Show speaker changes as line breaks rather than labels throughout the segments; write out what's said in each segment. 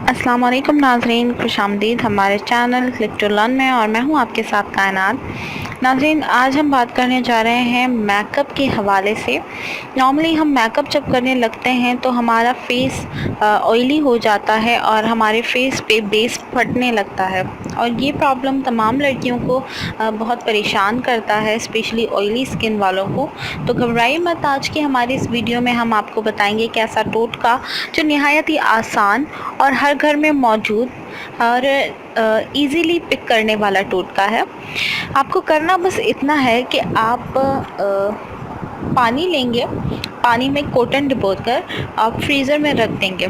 अस्सलाम वालेकुम नाज़रीन, खुशामदीद हमारे चैनल क्लिक टू लर्न में, और मैं हूं आपके साथ कायनात। नाज़रीन, आज हम बात करने जा रहे हैं मेकअप के हवाले से। नॉर्मली हम मेकअप जब करने लगते हैं तो हमारा फेस ऑयली हो जाता है और हमारे फेस पे बेस फटने लगता है, और ये प्रॉब्लम तमाम लड़कियों को बहुत परेशान करता है, स्पेशली ऑयली स्किन वालों को। तो घबराइए मत, आज की हमारी इस वीडियो में हम आपको बताएंगे कि ऐसा टोटका जो निहायत ही आसान और हर घर में मौजूद और इजीली पिक करने वाला टोटका है। आपको करना बस इतना है कि आप पानी लेंगे, पानी में कॉटन डिपोकर आप फ्रीज़र में रख देंगे।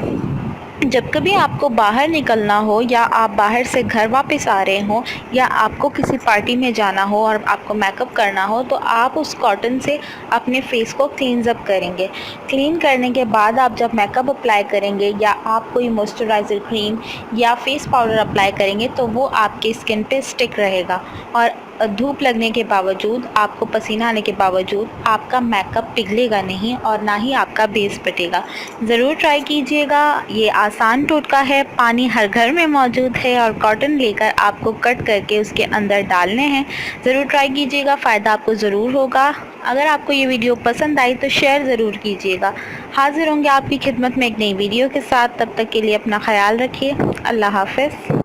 जब कभी आपको बाहर निकलना हो, या आप बाहर से घर वापस आ रहे हो, या आपको किसी पार्टी में जाना हो और आपको मेकअप करना हो, तो आप उस कॉटन से अपने फेस को क्लींजअप करेंगे। क्लीन करने के बाद आप जब मेकअप अप्लाई करेंगे, या आप कोई मॉइस्चराइज़र क्रीम या फेस पाउडर अप्लाई करेंगे, तो वो आपके स्किन पे स्टिक रहेगा, और धूप लगने के बावजूद, आपको पसीना आने के बावजूद आपका मेकअप पिघलेगा नहीं और ना ही आपका बेस फटेगा। ज़रूर ट्राई कीजिएगा। ये आसान टोटका है, पानी हर घर में मौजूद है, और कॉटन लेकर आपको कट करके उसके अंदर डालने हैं। ज़रूर ट्राई कीजिएगा, फ़ायदा आपको ज़रूर होगा। अगर आपको ये वीडियो पसंद आई तो शेयर ज़रूर कीजिएगा। हाज़िर होंगे आपकी खिदमत में एक नई वीडियो के साथ। तब तक के लिए अपना ख्याल रखिए। अल्लाह हाफ़िज़।